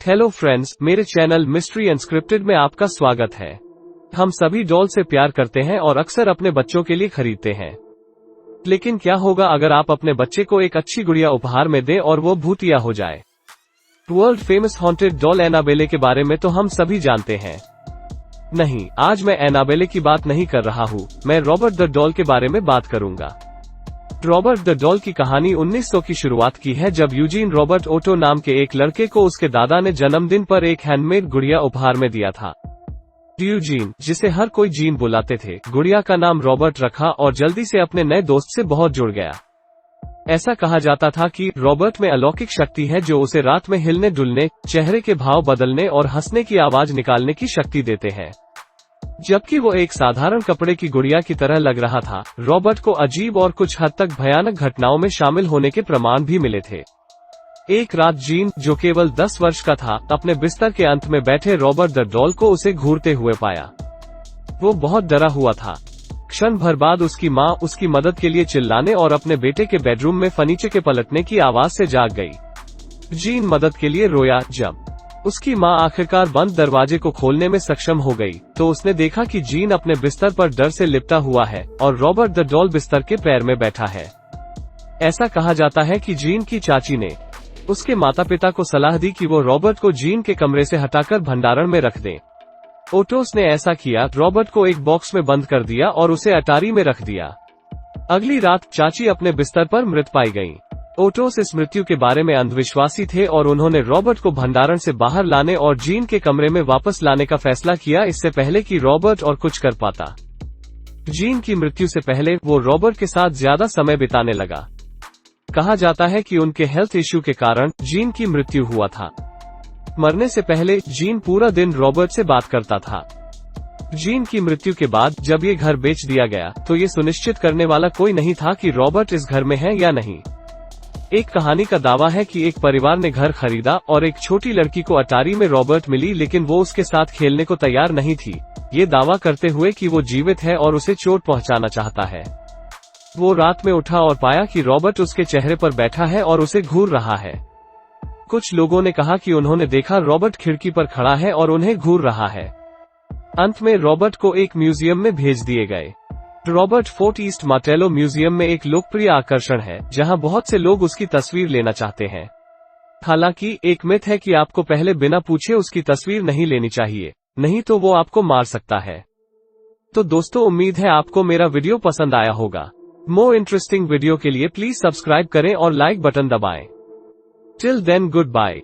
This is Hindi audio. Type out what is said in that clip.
हेलो फ्रेंड्स, मेरे चैनल मिस्ट्री अनस्क्रिप्टेड में आपका स्वागत है। हम सभी डॉल से प्यार करते हैं और अक्सर अपने बच्चों के लिए खरीदते हैं। लेकिन क्या होगा अगर आप अपने बच्चे को एक अच्छी गुड़िया उपहार में दें और वो भूतिया हो जाए? World famous haunted doll Annabelle के बारे में तो हम सभी जानते हैं। नहीं, आज मैं एनाबेले की बात नहीं कर रहा हूँ, मैं रॉबर्ट द डॉल के बारे में बात करूंगा। रॉबर्ट द डॉल की कहानी 1900 की शुरुआत की है, जब यूजीन रॉबर्ट ओटो नाम के एक लड़के को उसके दादा ने जन्मदिन पर एक हैंडमेड गुड़िया उपहार में दिया था। यूजीन, जिसे हर कोई जीन बुलाते थे, गुड़िया का नाम रॉबर्ट रखा और जल्दी से अपने नए दोस्त से बहुत जुड़ गया। ऐसा कहा जाता था कि रॉबर्ट में अलौकिक शक्ति है जो उसे रात में हिलने डुलने, चेहरे के भाव बदलने और हंसने की आवाज निकालने की शक्ति देते हैं। जबकि वो एक साधारण कपड़े की गुड़िया की तरह लग रहा था, रॉबर्ट को अजीब और कुछ हद तक भयानक घटनाओं में शामिल होने के प्रमाण भी मिले थे। एक रात जीन, जो केवल 10 वर्ष का था, अपने बिस्तर के अंत में बैठे रॉबर्ट द डॉल को उसे घूरते हुए पाया। वो बहुत डरा हुआ था। क्षण भर बाद उसकी माँ उसकी मदद के लिए चिल्लाने और अपने बेटे के बेडरूम में फर्नीचर के पलटने की आवाज से जाग गई। जीन मदद के लिए रोया। जब उसकी माँ आखिरकार बंद दरवाजे को खोलने में सक्षम हो गई, तो उसने देखा कि जीन अपने बिस्तर पर डर से लिपटा हुआ है और रॉबर्ट द डॉल बिस्तर के पैर में बैठा है। ऐसा कहा जाता है कि जीन की चाची ने उसके माता पिता को सलाह दी कि वो रॉबर्ट को जीन के कमरे से हटाकर भंडारण में रख दें। ओटोस ने ऐसा किया, रॉबर्ट को एक बॉक्स में बंद कर दिया और उसे अटारी में रख दिया। अगली रात चाची अपने बिस्तर पर मृत पाई गईं। ओटोस इस मृत्यु के बारे में अंधविश्वासी थे और उन्होंने रॉबर्ट को भंडारण से बाहर लाने और जीन के कमरे में वापस लाने का फैसला किया, इससे पहले कि रॉबर्ट और कुछ कर पाता। जीन की मृत्यु से पहले वो रॉबर्ट के साथ ज्यादा समय बिताने लगा। कहा जाता है कि उनके हेल्थ इश्यू के कारण जीन की मृत्यु हुआ था। मरने से पहले जीन पूरा दिन रॉबर्ट से बात करता था। जीन की मृत्यु के बाद जब ये घर बेच दिया गया, तो ये सुनिश्चित करने वाला कोई नहीं था कि रॉबर्ट इस घर में है या नहीं। एक कहानी का दावा है कि एक परिवार ने घर खरीदा और एक छोटी लड़की को अटारी में रॉबर्ट मिली, लेकिन वो उसके साथ खेलने को तैयार नहीं थी, ये दावा करते हुए कि वो जीवित है और उसे चोट पहुंचाना चाहता है। वो रात में उठा और पाया कि रॉबर्ट उसके चेहरे पर बैठा है और उसे घूर रहा है। कुछ लोगों ने कहा कि उन्होंने देखा रॉबर्ट खिड़की पर खड़ा है और उन्हें घूर रहा है। अंत में रॉबर्ट को एक म्यूजियम में भेज दिए गए। Robert fort east Martello museum में एक लोकप्रिय आकर्षण है, जहां बहुत से लोग उसकी तस्वीर लेना चाहते हैं। हालांकि एक मिथ है कि आपको पहले बिना पूछे उसकी तस्वीर नहीं लेनी चाहिए, नहीं तो वो आपको मार सकता है। तो दोस्तों, उम्मीद है आपको मेरा वीडियो पसंद आया होगा। मोर इंटरेस्टिंग वीडियो के लिए प्लीज सब्सक्राइब करें और लाइक बटन दबाएं। Till then, good bye.